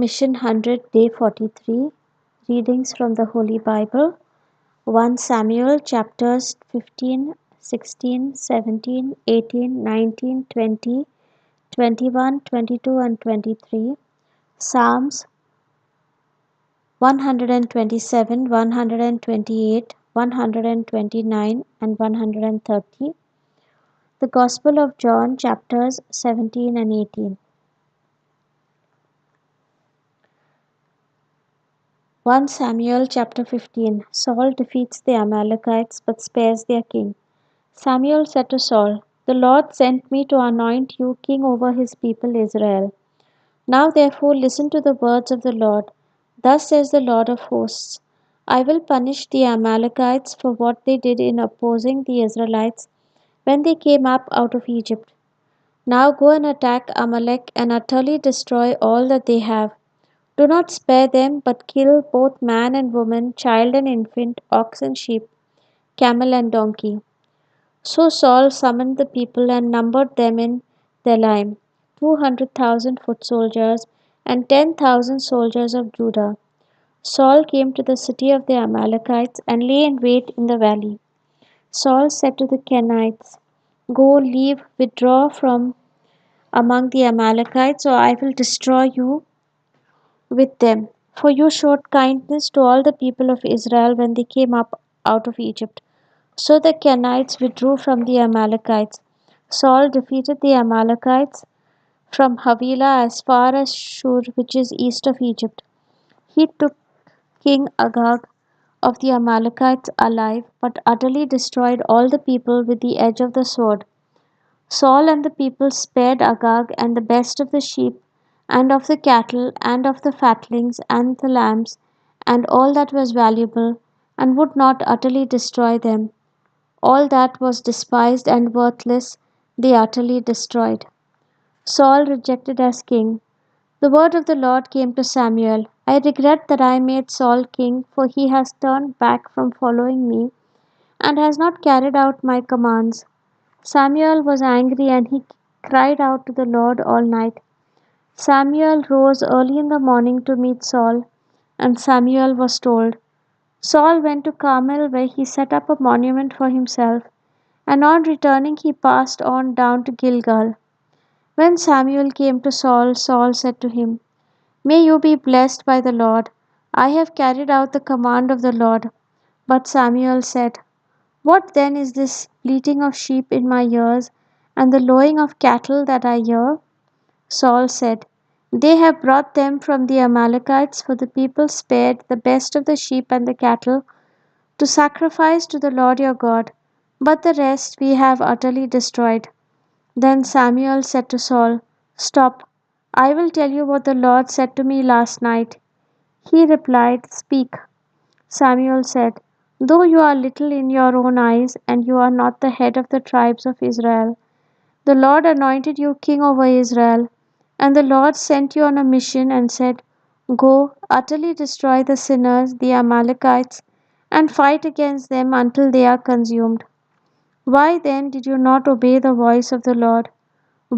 Mission 100, Day 43. Readings from the Holy Bible. 1 Samuel chapters 15, 16, 17, 18, 19, 20, 21, 22, and 23. Psalms 127, 128, 129, and 130. The Gospel of John chapters 17 and 18. 1 Samuel chapter 15. Saul defeats the Amalekites but spares their king. Samuel said to Saul, "The Lord sent me to anoint you king over his people Israel. Now therefore listen to the words of the Lord. Thus says the Lord of hosts, I will punish the Amalekites for what they did in opposing the Israelites when they came up out of Egypt. Now go and attack Amalek and utterly destroy all that they have. Do not spare them, but kill both man and woman, child and infant, ox and sheep, camel and donkey." So Saul summoned the people and numbered them in Telaim, 200,000 foot soldiers and 10,000 soldiers of Judah. Saul came to the city of the Amalekites and lay in wait in the valley. Saul said to the Kenites, "Go, leave, withdraw from among the Amalekites, or I will destroy you with them. For you showed kindness to all the people of Israel when they came up out of Egypt." So the Kenites withdrew from the Amalekites. Saul defeated the Amalekites from Havilah as far as Shur, which is east of Egypt. He took King Agag of the Amalekites alive, but utterly destroyed all the people with the edge of the sword. Saul and the people spared Agag and the best of the sheep, and of the cattle, and of the fatlings, and the lambs, and all that was valuable, and would not utterly destroy them. All that was despised and worthless they utterly destroyed. Saul rejected as king. The word of the Lord came to Samuel. "I regret that I made Saul king, for he has turned back from following me, and has not carried out my commands." Samuel was angry, and he cried out to the Lord all night. Samuel rose early in the morning to meet Saul, and Samuel was told. Saul went to Carmel, where he set up a monument for himself, and on returning he passed on down to Gilgal. When Samuel came to Saul, Saul said to him, "May you be blessed by the Lord. I have carried out the command of the Lord." But Samuel said, "What then is this bleating of sheep in my ears, and the lowing of cattle that I hear?" Saul said, "They have brought them from the Amalekites, for the people spared the best of the sheep and the cattle to sacrifice to the Lord your God, but the rest we have utterly destroyed." Then Samuel said to Saul, "Stop, I will tell you what the Lord said to me last night." He replied, "Speak." Samuel said, "Though you are little in your own eyes, and you are not the head of the tribes of Israel, the Lord anointed you king over Israel, and the Lord sent you on a mission and said, 'Go, utterly destroy the sinners, the Amalekites, and fight against them until they are consumed.' Why then did you not obey the voice of the Lord?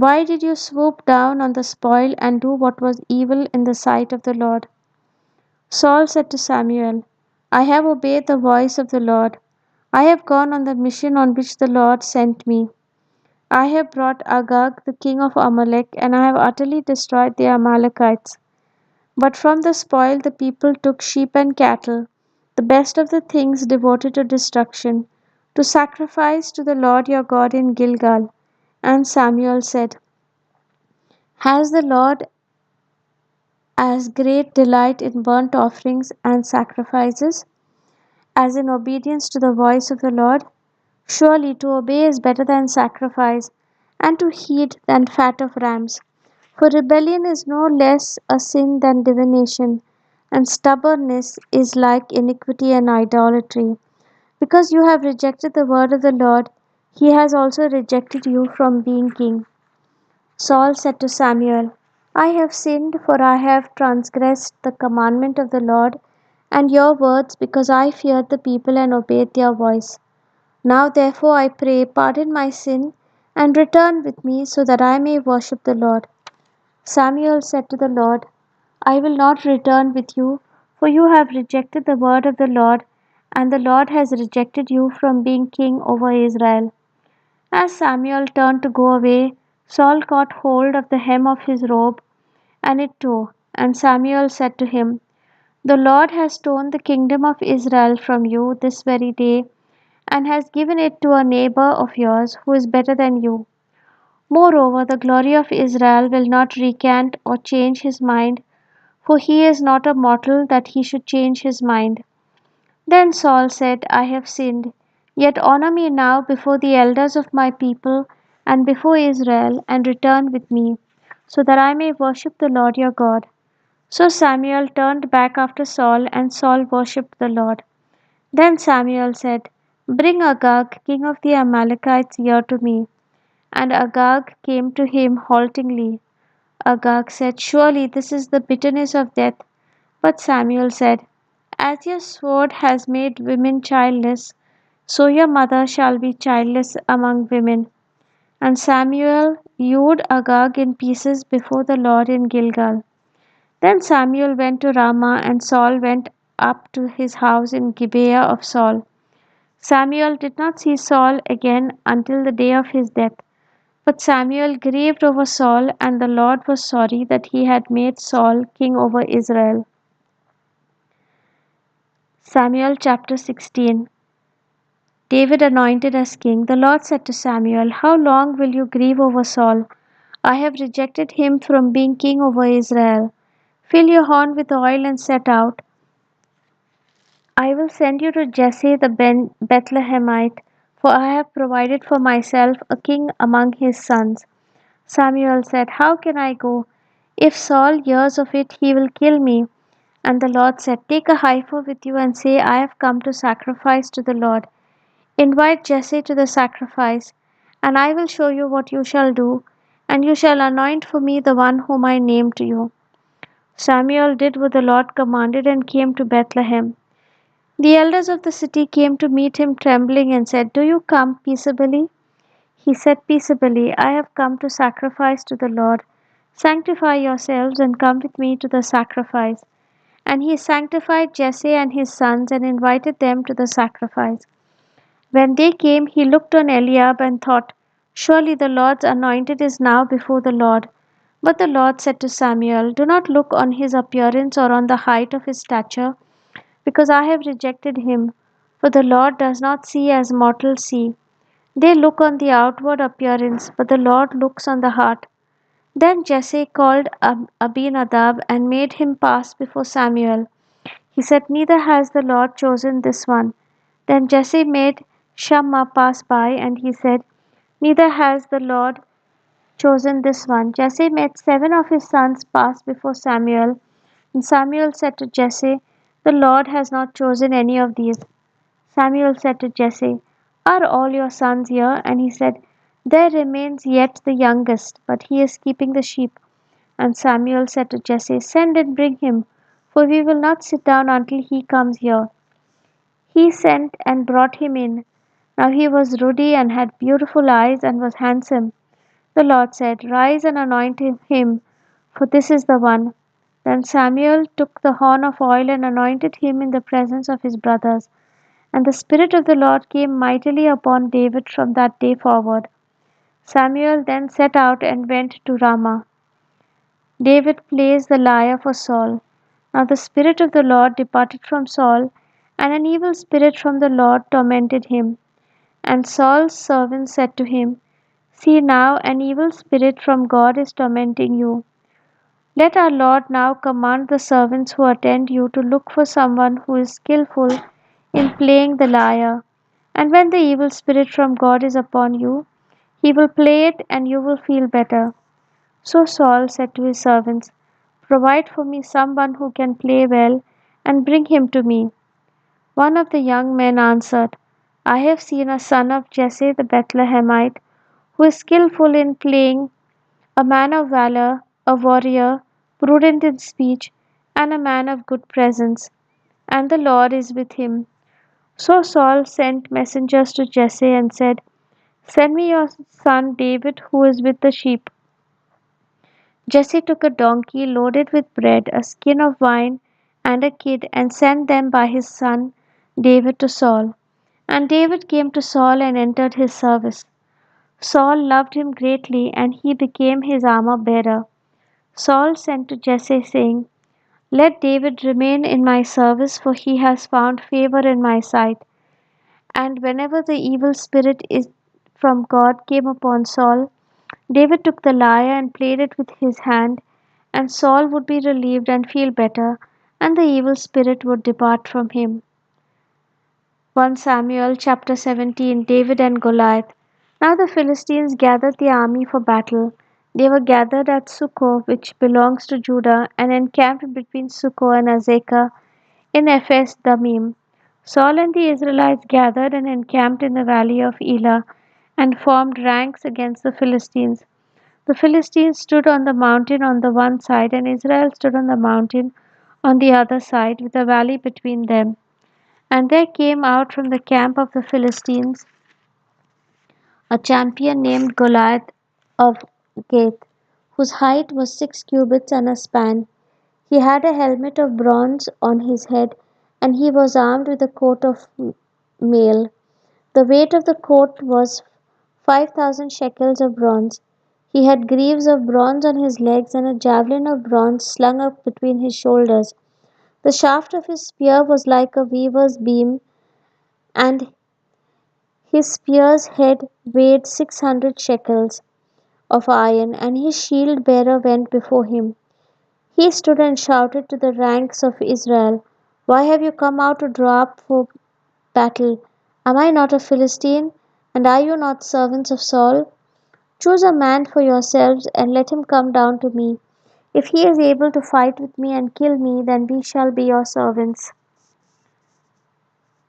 Why did you swoop down on the spoil and do what was evil in the sight of the Lord?" Saul said to Samuel, "I have obeyed the voice of the Lord. I have gone on the mission on which the Lord sent me. I have brought Agag, the king of Amalek, and I have utterly destroyed the Amalekites. But from the spoil the people took sheep and cattle, the best of the things devoted to destruction, to sacrifice to the Lord your God in Gilgal." And Samuel said, "Has the Lord as great delight in burnt offerings and sacrifices as in obedience to the voice of the Lord? Surely to obey is better than sacrifice, and to heed than fat of rams. For rebellion is no less a sin than divination, and stubbornness is like iniquity and idolatry. Because you have rejected the word of the Lord, he has also rejected you from being king." Saul said to Samuel, "I have sinned, for I have transgressed the commandment of the Lord and your words, because I feared the people and obeyed their voice. Now therefore I pray, pardon my sin, and return with me, so that I may worship the Lord." Samuel said to the Lord, I will not return with you, for you have rejected the word of the Lord, and the Lord has rejected you from being king over Israel." As Samuel turned to go away, Saul caught hold of the hem of his robe, and it tore. And Samuel said to him, "The Lord has torn the kingdom of Israel from you this very day, and has given it to a neighbor of yours who is better than you. Moreover, the glory of Israel will not recant or change his mind, for he is not a mortal that he should change his mind." Then Saul said, "I have sinned. Yet honor me now before the elders of my people and before Israel, and return with me, so that I may worship the Lord your God." So Samuel turned back after Saul, and Saul worshipped the Lord. Then Samuel said, "Bring Agag, king of the Amalekites, here to me." And Agag came to him haltingly. Agag said, "Surely this is the bitterness of death." But Samuel said, "As your sword has made women childless, so your mother shall be childless among women." And Samuel hewed Agag in pieces before the Lord in Gilgal. Then Samuel went to Ramah, and Saul went up to his house in Gibeah of Saul. Samuel did not see Saul again until the day of his death. But Samuel grieved over Saul, and the Lord was sorry that he had made Saul king over Israel. Samuel chapter 16. David anointed as king. The Lord said to Samuel, "How long will you grieve over Saul? I have rejected him from being king over Israel. Fill your horn with oil and set out. I will send you to Jesse the Bethlehemite, for I have provided for myself a king among his sons." Samuel said, "How can I go? If Saul hears of it, he will kill me." And the Lord said, "Take a heifer with you and say, 'I have come to sacrifice to the Lord.' Invite Jesse to the sacrifice, and I will show you what you shall do, and you shall anoint for me the one whom I name to you." Samuel did what the Lord commanded and came to Bethlehem. The elders of the city came to meet him trembling and said, "Do you come peaceably?" He said peaceably, "I have come to sacrifice to the Lord. Sanctify yourselves and come with me to the sacrifice." And he sanctified Jesse and his sons and invited them to the sacrifice. When they came, he looked on Eliab and thought, "Surely the Lord's anointed is now before the Lord." But the Lord said to Samuel, "Do not look on his appearance or on the height of his stature, because I have rejected him. For the Lord does not see as mortals see. They look on the outward appearance, but the Lord looks on the heart." Then Jesse called Abinadab and made him pass before Samuel. He said, "Neither has the Lord chosen this one." Then Jesse made Shammah pass by, and he said, "Neither has the Lord chosen this one." Jesse made 7 of his sons pass before Samuel, and Samuel said to Jesse, "The Lord has not chosen any of these." Samuel said to Jesse, "Are all your sons here?" And he said, "There remains yet the youngest, but he is keeping the sheep." And Samuel said to Jesse, "Send and bring him, for we will not sit down until he comes here." He sent and brought him in. Now he was ruddy and had beautiful eyes and was handsome. The Lord said, "Rise and anoint him, for this is the one." Then Samuel took the horn of oil and anointed him in the presence of his brothers. And the Spirit of the Lord came mightily upon David from that day forward. Samuel then set out and went to Ramah. David plays the lyre for Saul. Now the Spirit of the Lord departed from Saul, and an evil spirit from the Lord tormented him. And Saul's servants said to him, "See now, an evil spirit from God is tormenting you. Let our Lord now command the servants who attend you to look for someone who is skillful in playing the lyre. And when the evil spirit from God is upon you, he will play it and you will feel better." So Saul said to his servants, "Provide for me someone who can play well, and bring him to me." One of the young men answered, "I have seen a son of Jesse the Bethlehemite, who is skillful in playing, a man of valor, a warrior, prudent in speech, and a man of good presence, and the Lord is with him." So Saul sent messengers to Jesse and said, "Send me your son David, who is with the sheep." Jesse took a donkey loaded with bread, a skin of wine, and a kid, and sent them by his son David to Saul. And David came to Saul and entered his service. Saul loved him greatly, and he became his armor bearer. Saul sent to Jesse, saying, "Let David remain in my service, for he has found favor in my sight." And whenever the evil spirit from God came upon Saul, David took the lyre and played it with his hand, and Saul would be relieved and feel better, and the evil spirit would depart from him. 1 Samuel chapter 17. David and Goliath. Now the Philistines gathered the army for battle. They were gathered at Succoth, which belongs to Judah, and encamped between Succoth and Azekah in Ephes Dammim. Saul and the Israelites gathered and encamped in the valley of Elah, and formed ranks against the Philistines. The Philistines stood on the mountain on the one side, and Israel stood on the mountain on the other side, with a valley between them. And there came out from the camp of the Philistines a champion named Goliath of Gath, whose height was 6 cubits and a span. He had a helmet of bronze on his head, and he was armed with a coat of mail. The weight of the coat was 5,000 shekels of bronze. He had greaves of bronze on his legs, and a javelin of bronze slung up between his shoulders. The shaft of his spear was like a weaver's beam, and his spear's head weighed 600 shekels of iron, and his shield bearer went before him. He stood and shouted to the ranks of Israel, "Why have you come out to draw up for battle? Am I not a Philistine? And are you not servants of Saul? Choose a man for yourselves, and let him come down to me. If he is able to fight with me and kill me, then we shall be your servants.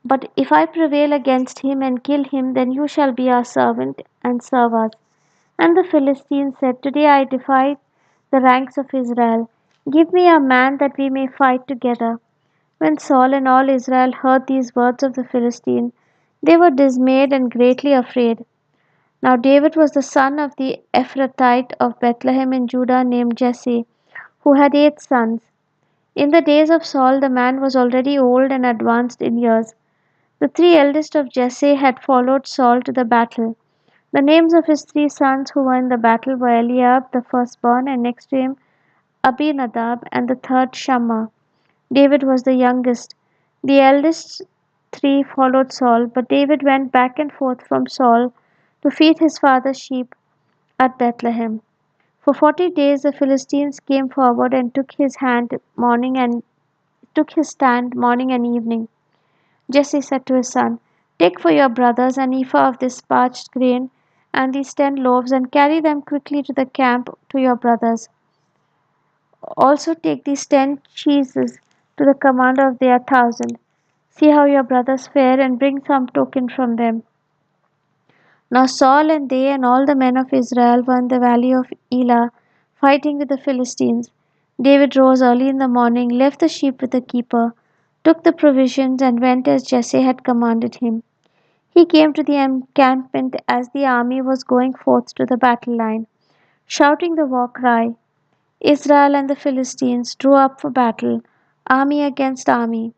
But if I prevail against him and kill him, then you shall be our servant and serve us." And the Philistines said, "Today I defy the ranks of Israel. Give me a man that we may fight together." When Saul and all Israel heard these words of the Philistine, they were dismayed and greatly afraid. Now David was the son of the Ephrathite of Bethlehem in Judah named Jesse, who had 8 sons. In the days of Saul, the man was already old and advanced in years. The 3 eldest of Jesse had followed Saul to the battle. The names of his 3 sons who were in the battle were Eliab the firstborn, and next to him Abinadab, and the third Shammah. David was the youngest. The eldest 3 followed Saul, but David went back and forth from Saul to feed his father's sheep at Bethlehem. For 40 days the Philistines came forward and took his stand morning and evening. Jesse said to his son, "Take for your brothers an ephah of this parched grain and these 10 loaves, and carry them quickly to the camp to your brothers. Also take these 10 cheeses to the commander of their 1,000. See how your brothers fare, and bring some token from them." Now Saul and they and all the men of Israel were in the valley of Elah, fighting with the Philistines. David rose early in the morning, left the sheep with the keeper, took the provisions, and went as Jesse had commanded him. He came to the encampment as the army was going forth to the battle line, shouting the war cry. Israel and the Philistines drew up for battle, army against army.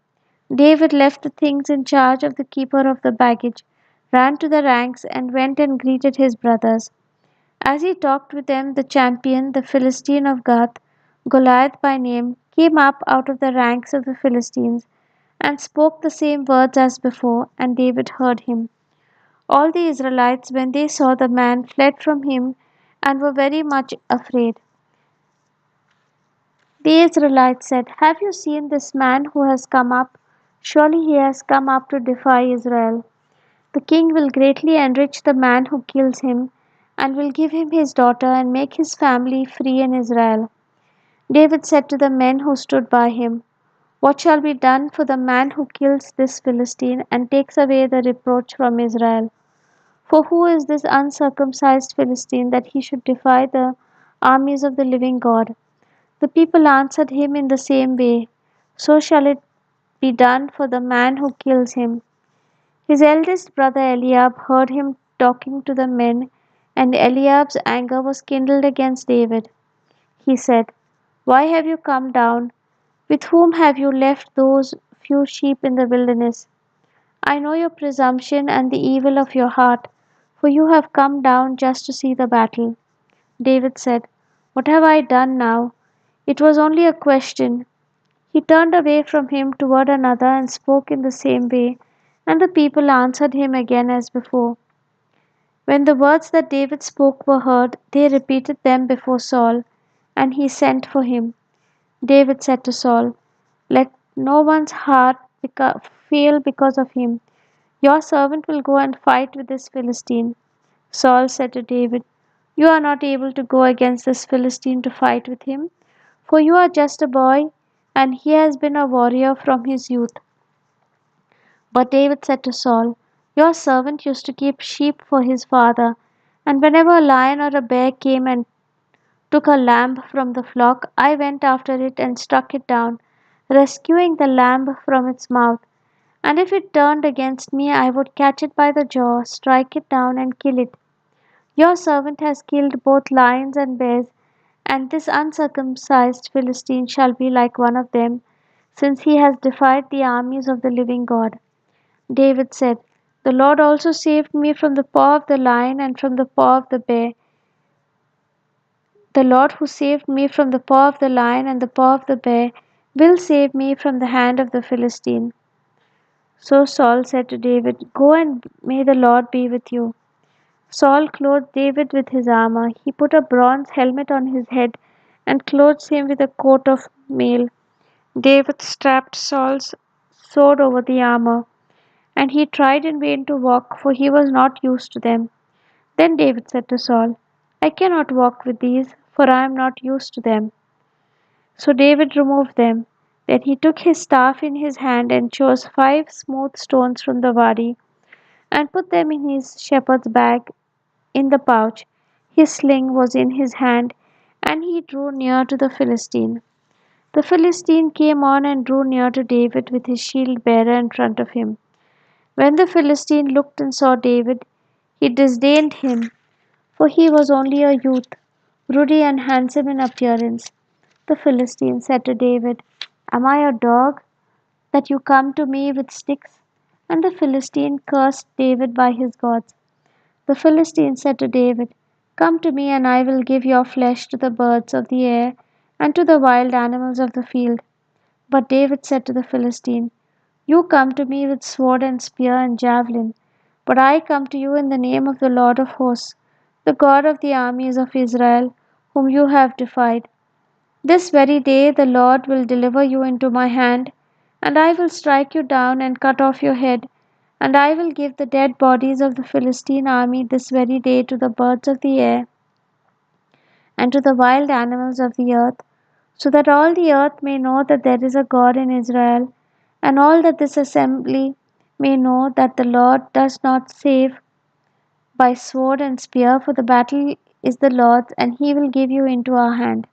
David left the things in charge of the keeper of the baggage, ran to the ranks, and went and greeted his brothers. As he talked with them, the champion, the Philistine of Gath, Goliath by name, came up out of the ranks of the Philistines and spoke the same words as before, and David heard him. All the Israelites, when they saw the man, fled from him and were very much afraid. The Israelites said, "Have you seen this man who has come up? Surely he has come up to defy Israel. The king will greatly enrich the man who kills him, and will give him his daughter and make his family free in Israel." David said to the men who stood by him, "What shall be done for the man who kills this Philistine and takes away the reproach from Israel? For who is this uncircumcised Philistine that he should defy the armies of the living God?" The people answered him in the same way, "So shall it be done for the man who kills him." His eldest brother Eliab heard him talking to the men, and Eliab's anger was kindled against David. he said. Why have you come down? With whom have you left those few sheep in the wilderness? I know your presumption and the evil of your heart, for you have come down just to see the battle. David said, What have I done now? It was only a question. He turned away from him toward another and spoke in the same way, and the people answered him again as before. When the words that David spoke were heard, they repeated them before Saul, and he sent for him. David said to Saul, Let no one's heart fail because of him. Your servant will go and fight with this Philistine. Saul said to David, You are not able to go against this Philistine to fight with him, for you are just a boy, and he has been a warrior from his youth. But David said to Saul, Your servant used to keep sheep for his father, and whenever a lion or a bear came and took a lamb from the flock, I went after it and struck it down, rescuing the lamb from its mouth. And if it turned against me, I would catch it by the jaw, strike it down, and kill it. Your servant has killed both lions and bears, and this uncircumcised Philistine shall be like one of them, since he has defied the armies of the living God. David said, The Lord also saved me from the paw of the lion and from the paw of the bear. The Lord who saved me from the paw of the lion and the paw of the bear will save me from the hand of the Philistine. So Saul said to David, Go and may the Lord be with you. Saul clothed David with his armor. He put a bronze helmet on his head and clothed him with a coat of mail. David strapped Saul's sword over the armor, and he tried in vain to walk, for he was not used to them. Then David said to Saul, I cannot walk with these, for I am not used to them. So David removed them. Then he took his staff in his hand and chose 5 smooth stones from the wadi and put them in his shepherd's bag in the pouch. His sling was in his hand, and he drew near to the Philistine. The Philistine came on and drew near to David with his shield bearer in front of him. When the Philistine looked and saw David, he disdained him, for he was only a youth, ruddy and handsome in appearance. The Philistine said to David, Am I a dog, that you come to me with sticks? And the Philistine cursed David by his gods. The Philistine said to David, Come to me, and I will give your flesh to the birds of the air and to the wild animals of the field. But David said to the Philistine, You come to me with sword and spear and javelin, but I come to you in the name of the Lord of hosts, the God of the armies of Israel, whom you have defied. This very day the Lord will deliver you into my hand, and I will strike you down and cut off your head, and I will give the dead bodies of the Philistine army this very day to the birds of the air and to the wild animals of the earth, so that all the earth may know that there is a God in Israel, and all that this assembly may know that the Lord does not save by sword and spear, for the battle is the Lord's, and he will give you into our hand.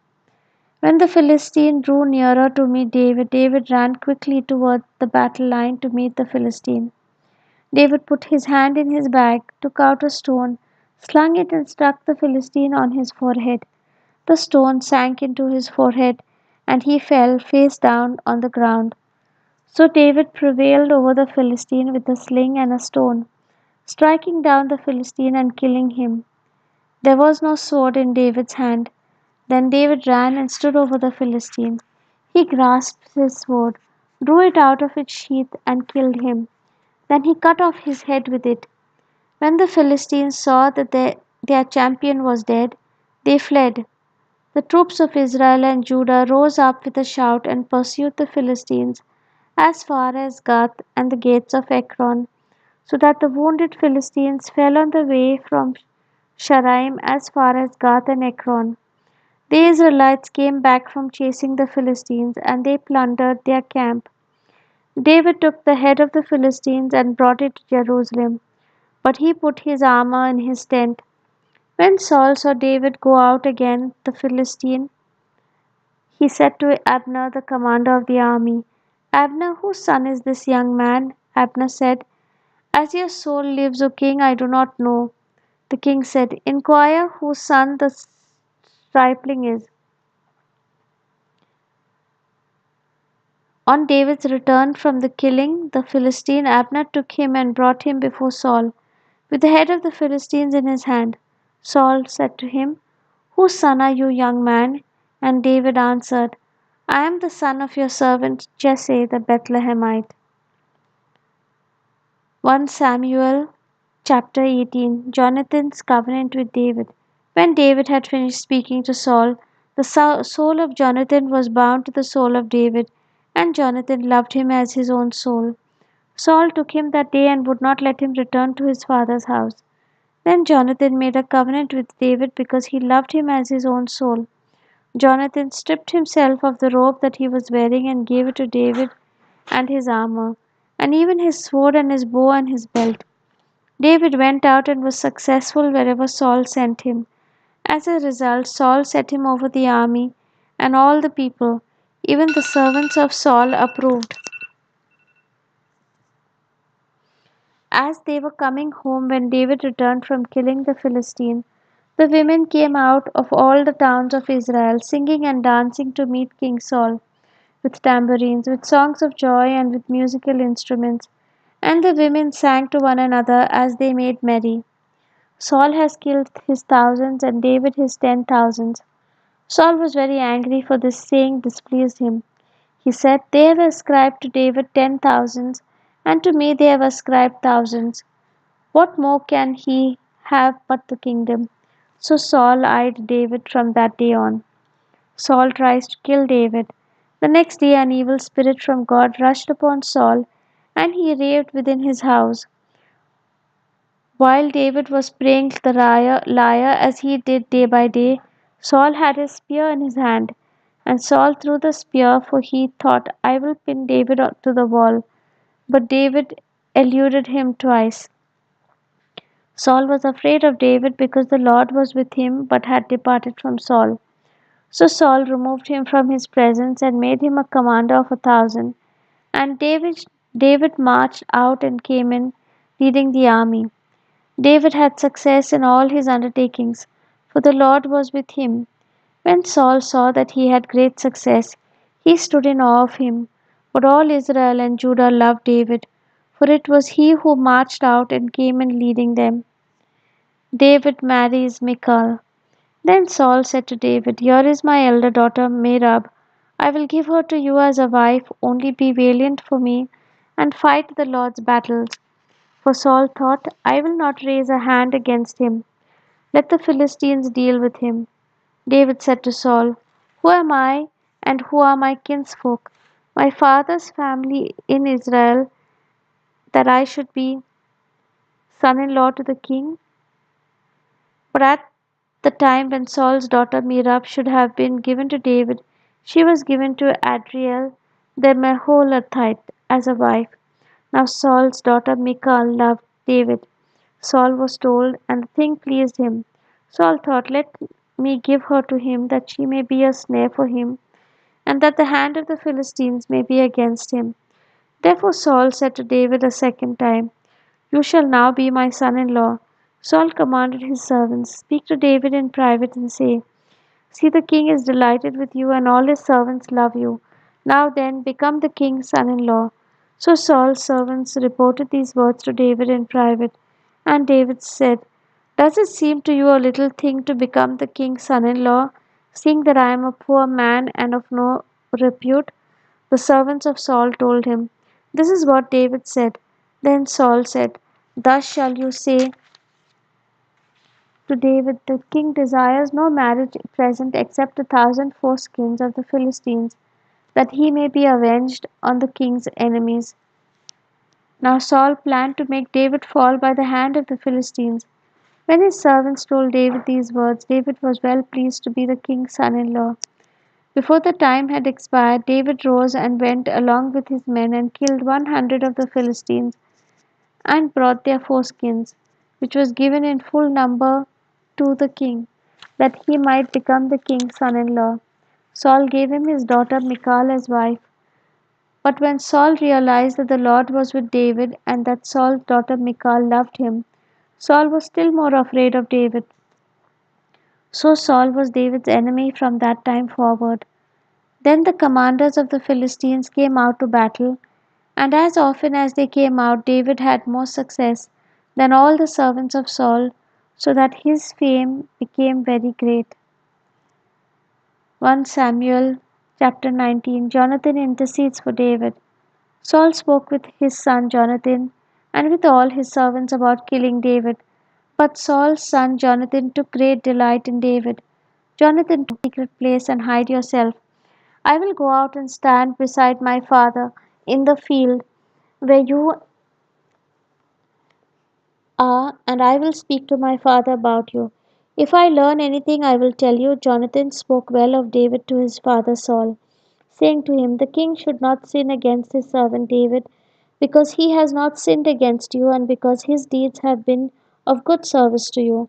When the Philistine drew nearer to meet David ran quickly toward the battle line to meet the Philistine. David put his hand in his bag, took out a stone, slung it, and struck the Philistine on his forehead. The stone sank into his forehead, and he fell face down on the ground. So David prevailed over the Philistine with a sling and a stone, striking down the Philistine and killing him. There was no sword in David's hand. Then David ran and stood over the Philistine. He grasped his sword, drew it out of its sheath, and killed him. Then he cut off his head with it. When the Philistines saw that their champion was dead, they fled. The troops of Israel and Judah rose up with a shout and pursued the Philistines as far as Gath and the gates of Ekron, so that the wounded Philistines fell on the way from Sharaim as far as Gath and Ekron. The Israelites came back from chasing the Philistines, and they plundered their camp. David took the head of the Philistines and brought it to Jerusalem, but he put his armor in his tent. When Saul saw David go out against the Philistine, he said to Abner, the commander of the army, Abner, whose son is this young man? Abner said, As your soul lives, O king, I do not know. The king said, Inquire whose son the stripling is. On David's return from the killing the Philistine, Abner took him and brought him before Saul, with the head of the Philistines in his hand. Saul said to him, "Whose son are you, young man?" And David answered, "I am the son of your servant Jesse the Bethlehemite." 1 Samuel chapter 18. Jonathan's covenant with David. When David had finished speaking to Saul, the soul of Jonathan was bound to the soul of David, and Jonathan loved him as his own soul. Saul took him that day and would not let him return to his father's house. Then Jonathan made a covenant with David because he loved him as his own soul. Jonathan stripped himself of the robe that he was wearing and gave it to David and his armor, and even his sword and his bow and his belt. David went out and was successful wherever Saul sent him. As a result, Saul set him over the army, and all the people, even the servants of Saul, approved. As they were coming home when David returned from killing the Philistine, the women came out of all the towns of Israel, singing and dancing to meet King Saul, with tambourines, with songs of joy, and with musical instruments. And the women sang to one another as they made merry. Saul has killed his thousands, and David his 10,000s. Saul was very angry, for this saying displeased him. He said, "They have ascribed to David 10,000s, and to me they have ascribed thousands. What more can he have but the kingdom?" So Saul eyed David from that day on. Saul tries to kill David. The next day, an evil spirit from God rushed upon Saul, and he raved within his house. While David was praying the lyre as he did day by day, Saul had his spear in his hand. And Saul threw the spear, for he thought, "I will pin David to the wall." But David eluded him twice. Saul was afraid of David because the Lord was with him but had departed from Saul. So Saul removed him from his presence and made him a commander of 1,000. And David marched out and came in, leading the army. David had success in all his undertakings, for the Lord was with him. When Saul saw that he had great success, he stood in awe of him. But all Israel and Judah loved David, for it was he who marched out and came in leading them. David marries Michal. Then Saul said to David, "Here is my elder daughter Merab. I will give her to you as a wife, only be valiant for me and fight the Lord's battles." For Saul thought, "I will not raise a hand against him. Let the Philistines deal with him." David said to Saul, "Who am I and who are my kinsfolk, my father's family in Israel, that I should be son in law to the king?" But at the time when Saul's daughter Merab should have been given to David, she was given to Adriel the Meholathite as a wife. Now Saul's daughter Michal loved David. Saul was told, and the thing pleased him. Saul thought, "Let me give her to him, that she may be a snare for him, and that the hand of the Philistines may be against him." Therefore Saul said to David a second time, "You shall now be my son in law." Saul commanded his servants, "Speak to David in private and say, 'See, the king is delighted with you, and all his servants love you. Now then, become the king's son in law." So Saul's servants reported these words to David in private. And David said, "Does it seem to you a little thing to become the king's son in law, seeing that I am a poor man and of no repute?" The servants of Saul told him, "This is what David said." Then Saul said, "Thus shall you say to David, 'The king desires no marriage present except 1,000 foreskins of the Philistines, that he may be avenged on the king's enemies.'" Now Saul planned to make David fall by the hand of the Philistines. When his servants told David these words, David was well pleased to be the king's son in law. Before the time had expired, David rose and went along with his men and killed 100 of the Philistines and brought their foreskins, which was given in full number to the king, that he might become the king's son in law. Saul gave him his daughter Michal as wife. But when Saul realized that the Lord was with David and that Saul's daughter Michal loved him, Saul was still more afraid of David. So Saul was David's enemy from that time forward. Then the commanders of the Philistines came out to battle, and as often as they came out, David had more success than all the servants of Saul, so that his fame became very great. 1 Samuel chapter 19. Jonathan intercedes for David. Saul spoke with his son Jonathan and with all his servants about killing David. But Saul's son Jonathan took great delight in David. Jonathan told him, "Go to a secret place and hide yourself. I will go out and stand beside my father in the field where you are, and I will speak to my father about you. If I learn anything, I will tell you." Jonathan spoke well of David to his father Saul, saying to him, "The king should not sin against his servant David, because he has not sinned against you, and because his deeds have been of good service to you.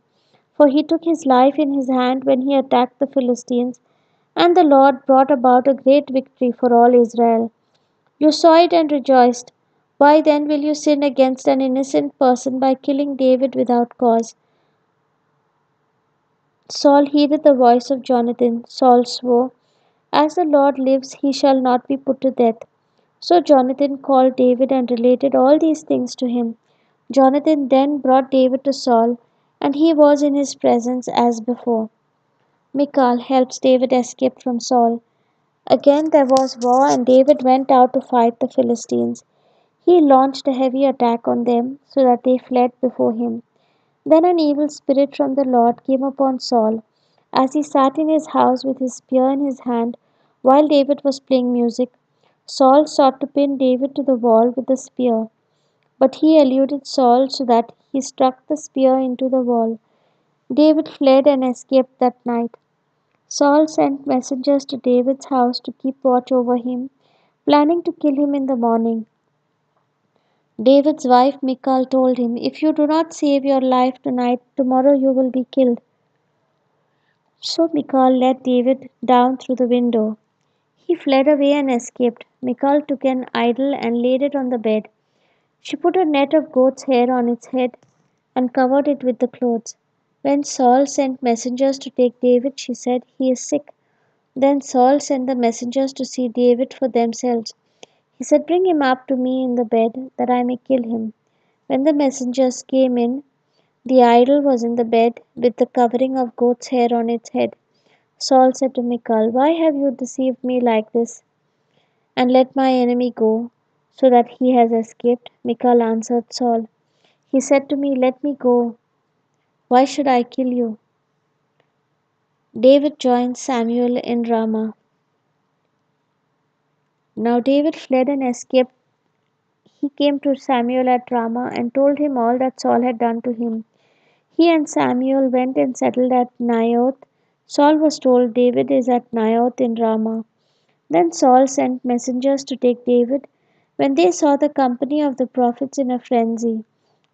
For he took his life in his hand when he attacked the Philistines, and the Lord brought about a great victory for all Israel. You saw it and rejoiced. Why then will you sin against an innocent person by killing David without cause?" Saul heeded the voice of Jonathan. Saul swore, "As the Lord lives, he shall not be put to death." So Jonathan called David and related all these things to him. Jonathan then brought David to Saul, and he was in his presence as before. Michal helps David escape from Saul. Again there was war, and David went out to fight the Philistines. He launched a heavy attack on them, so that they fled before him. Then an evil spirit from the Lord came upon Saul, as he sat in his house with his spear in his hand, while David was playing music. Saul sought to pin David to the wall with the spear, but he eluded Saul, so that he struck the spear into the wall. David fled and escaped that night. Saul sent messengers to David's house to keep watch over him, planning to kill him in the morning. David's wife Michal told him, "If you do not save your life tonight, tomorrow you will be killed." So Michal let David down through the window. He fled away and escaped. Michal took an idol and laid it on the bed. She put a net of goat's hair on its head and covered it with the clothes. When Saul sent messengers to take David, she said, "He is sick." Then Saul sent the messengers to see David for themselves. He said, "Bring him up to me in the bed, that I may kill him." When the messengers came in, the idol was in the bed with the covering of goat's hair on its head. Saul said to Michal, "Why have you deceived me like this, and let my enemy go, so that he has escaped?" Michal answered Saul, "He said to me, 'Let me go. Why should I kill you?'" David joins Samuel in Ramah. Now David fled and escaped. He came to Samuel at Ramah and told him all that Saul had done to him. He and Samuel went and settled at Naioth. Saul was told, "David is at Naioth in Ramah." Then Saul sent messengers to take David. When they saw the company of the prophets in a frenzy,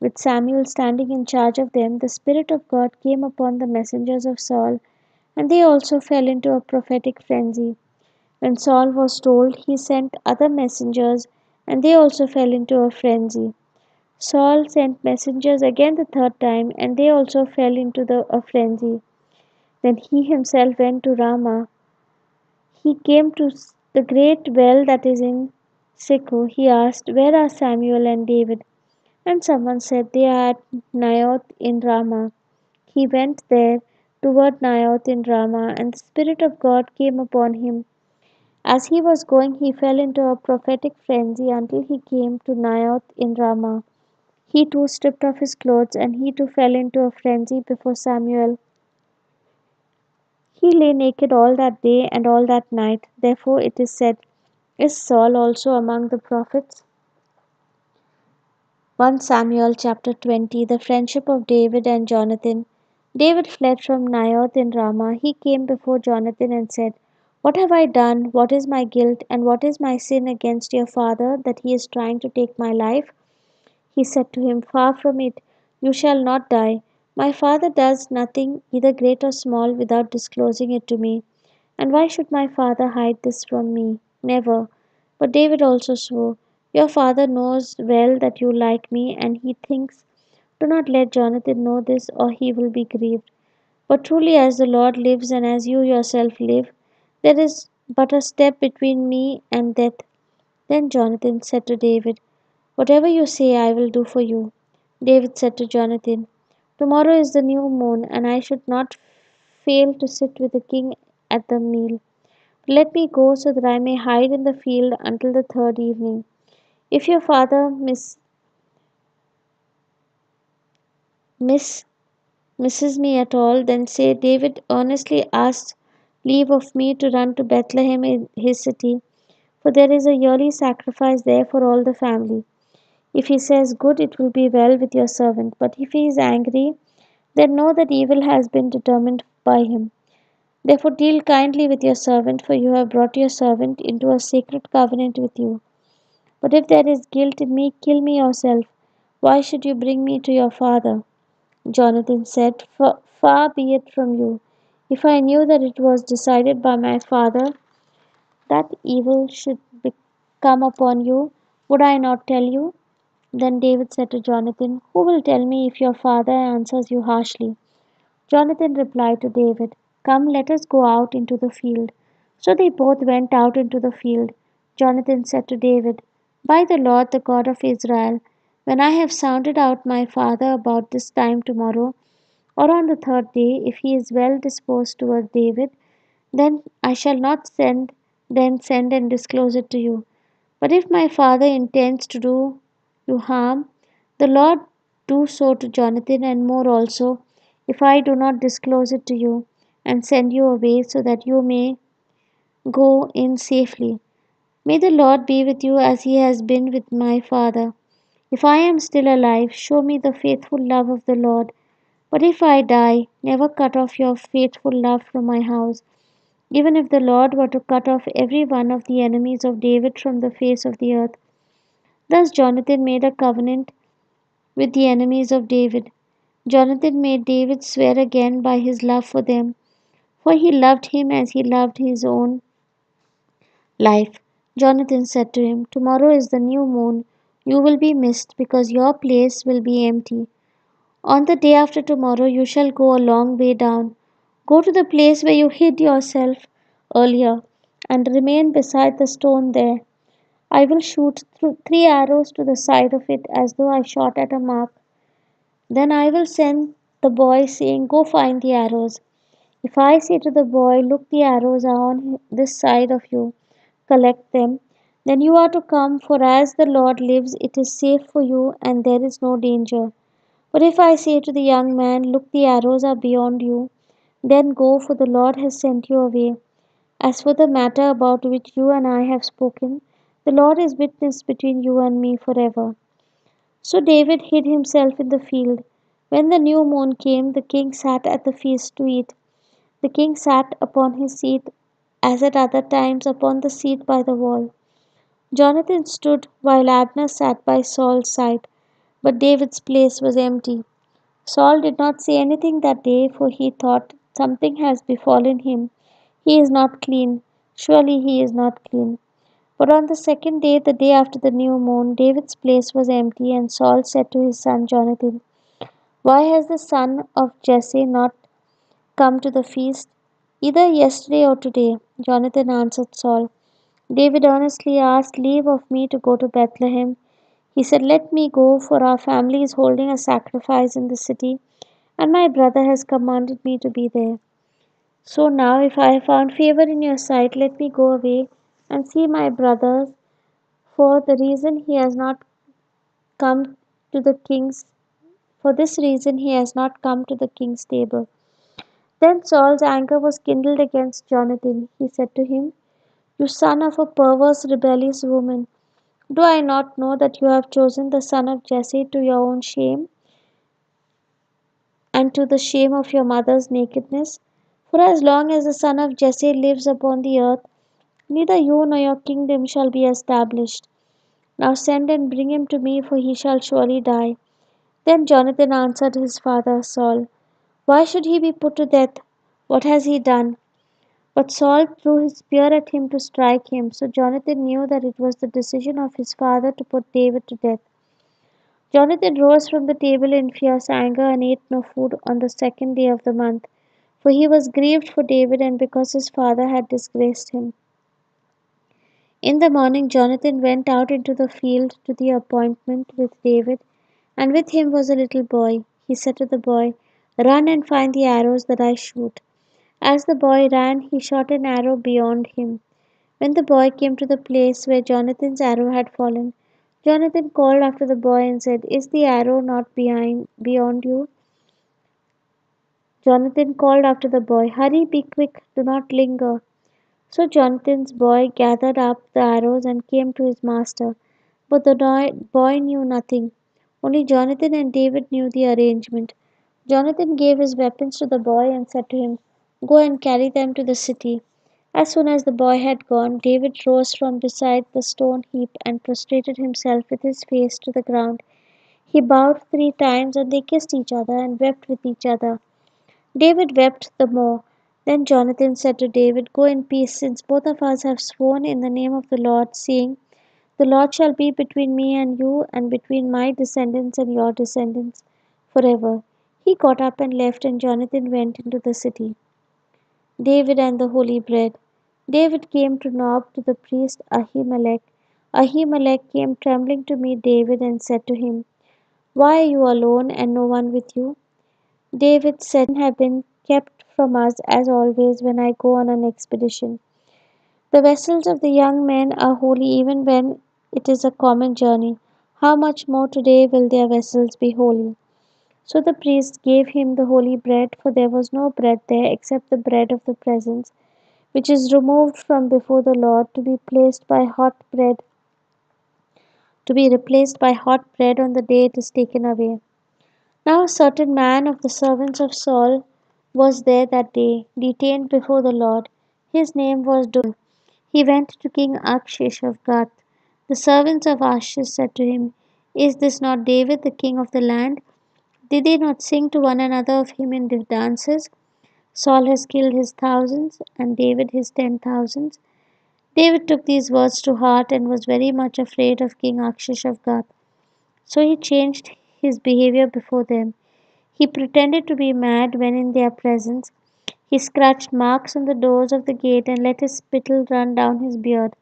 with Samuel standing in charge of them, the Spirit of God came upon the messengers of Saul, and they also fell into a prophetic frenzy. When Saul was told, he sent other messengers, and they also fell into a frenzy. Saul sent messengers again the third time, and they also fell into a frenzy. Then he himself went to Ramah. He came to the great well that is in Sikku. He asked, "Where are Samuel and David?" And someone said, "They are at Naioth in Ramah." He went there toward Naioth in Ramah, and the Spirit of God came upon him. As he was going, he fell into a prophetic frenzy until he came to Naioth in Ramah. He too stripped off his clothes, and he too fell into a frenzy before Samuel. He lay naked all that day and all that night. Therefore it is said, "Is Saul also among the prophets?" 1 Samuel chapter 20. The friendship of David and Jonathan. David fled from Naioth in Ramah. He came before Jonathan and said, "What have I done? What is my guilt? And what is my sin against your father, that he is trying to take my life?" He said to him, "Far from it, you shall not die. My father does nothing, either great or small, without disclosing it to me. And why should my father hide this from me? Never." But David also swore, "Your father knows well that you like me, and he thinks, 'Do not let Jonathan know this, or he will be grieved.' But truly, as the Lord lives and as you yourself live, there is but a step between me and death. Then Jonathan said to David, "Whatever you say, I will do for you." David said to Jonathan, "Tomorrow is the new moon, and I should not fail to sit with the king at the meal. Let me go so that I may hide in the field until the third evening. If your father miss, misses me at all, then say, 'David earnestly asked leave of me to run to Bethlehem in his city, for there is a yearly sacrifice there for all the family.' If he says, 'Good, it will be well with your servant.' But if he is angry, then know that evil has been determined by him. Therefore deal kindly with your servant, for you have brought your servant into a sacred covenant with you. But if there is guilt in me, kill me yourself. Why should you bring me to your father?" Jonathan said, "Far be it from you. If I knew that it was decided by my father that evil should come upon you, would I not tell you?" Then David said to Jonathan, "Who will tell me if your father answers you harshly?" Jonathan replied to David, "Come, let us go out into the field." So they both went out into the field. Jonathan said to David, "By the Lord, the God of Israel, when I have sounded out my father about this time tomorrow, or on the third day, if he is well disposed toward David, then I shall not send and disclose it to you. But if my father intends to do you harm, the Lord do so to Jonathan and more also, if I do not disclose it to you and send you away so that you may go in safely. May the Lord be with you as he has been with my father. If I am still alive, show me the faithful love of the Lord. But if I die, never cut off your faithful love from my house, even if the Lord were to cut off every one of the enemies of David from the face of the earth." Thus Jonathan made a covenant with the enemies of David. Jonathan made David swear again by his love for them, for he loved him as he loved his own life. Jonathan said to him, "Tomorrow is the new moon. You will be missed because your place will be empty. On the day after tomorrow, you shall go a long way down. Go to the place where you hid yourself earlier and remain beside the stone there. I will shoot 3 arrows to the side of it as though I shot at a mark. Then I will send the boy, saying, 'Go find the arrows.' If I say to the boy, 'Look, the arrows are on this side of you, collect them,' then you are to come, for as the Lord lives, it is safe for you and there is no danger. But if I say to the young man, 'Look, the arrows are beyond you,' then go, for the Lord has sent you away. As for the matter about which you and I have spoken, the Lord is witness between you and me forever." So David hid himself in the field. When the new moon came, the king sat at the feast to eat. The king sat upon his seat, as at other times upon the seat by the wall. Jonathan stood, while Abner sat by Saul's side, but David's place was empty. Saul did not say anything that day, for he thought, "Something has befallen him. He is not clean. Surely he is not clean." But on the second day, the day after the new moon, David's place was empty, and Saul said to his son Jonathan, "Why has the son of Jesse not come to the feast, either yesterday or today?" Jonathan answered Saul, "David earnestly asked leave of me to go to Bethlehem. He said, 'Let me go, for our family is holding a sacrifice in the city, and my brother has commanded me to be there. So now, if I have found favor in your sight, let me go away and see my brother, for the reason he has not come to the king's for this reason he has not come to the king's table.'" Then Saul's anger was kindled against Jonathan. He said to him, "You son of a perverse, rebellious woman, do I not know that you have chosen the son of Jesse to your own shame and to the shame of your mother's nakedness? For as long as the son of Jesse lives upon the earth, neither you nor your kingdom shall be established. Now send and bring him to me, for he shall surely die." Then Jonathan answered his father Saul, "Why should he be put to death? What has he done?" But Saul threw his spear at him to strike him. So Jonathan knew that it was the decision of his father to put David to death. Jonathan rose from the table in fierce anger and ate no food on the second day of the month, for he was grieved for David and because his father had disgraced him. In the morning Jonathan went out into the field to the appointment with David, and with him was a little boy. He said to the boy, "Run and find the arrows that I shoot." As the boy ran, he shot an arrow beyond him. When the boy came to the place where Jonathan's arrow had fallen, Jonathan called after the boy and said, "Is the arrow not beyond you?" Jonathan called after the boy, "Hurry, be quick, do not linger." So Jonathan's boy gathered up the arrows and came to his master. But the boy knew nothing. Only Jonathan and David knew the arrangement. Jonathan gave his weapons to the boy and said to him, "Go and carry them to the city." As soon as the boy had gone, David rose from beside the stone heap and prostrated himself with his face to the ground. He bowed 3 times, and they kissed each other and wept with each other. David wept the more. Then Jonathan said to David, "Go in peace, since both of us have sworn in the name of the Lord, saying, 'The Lord shall be between me and you, and between my descendants and your descendants forever.'" He got up and left, and Jonathan went into the city. David and the holy bread. David came to Nob to the priest Ahimelech. Ahimelech came trembling to meet David and said to him, "Why are you alone and no one with you?" David said, "Have been kept from us as always when I go on an expedition. The vessels of the young men are holy even when it is a common journey. How much more today will their vessels be holy?" So the priest gave him the holy bread, for there was no bread there except the bread of the presence, which is removed from before the Lord to be replaced by hot bread on the day it is taken away. Now a certain man of the servants of Saul was there that day, detained before the Lord. His name was Doeg. He went to King Achish of Gath. The servants of Achish said to him, "Is this not David, the king of the land? Did they not sing to one another of him in dances? Saul has killed his thousands, and David his 10,000s." David took these words to heart and was very much afraid of King Achish of Gath. So he changed his behavior before them. He pretended to be mad when in their presence. He scratched marks on the doors of the gate and let his spittle run down his beard.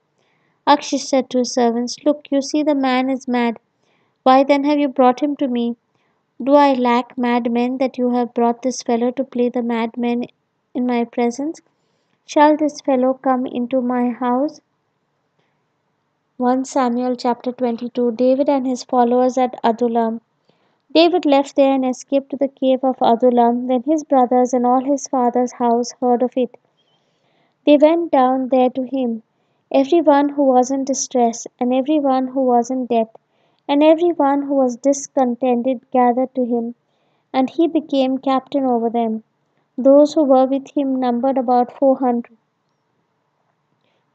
Achish said to his servants, "Look, you see the man is mad. Why then have you brought him to me? Do I lack madmen that you have brought this fellow to play the madman in my presence? Shall this fellow come into my house?" 1 Samuel chapter 22. David and his followers at Adullam. David left there and escaped to the cave of Adullam. When his brothers and all his father's house heard of it, they went down there to him. Every one who was in distress, and every one who was in debt, and every one who was discontented gathered to him, and he became captain over them. Those who were with him numbered about 400.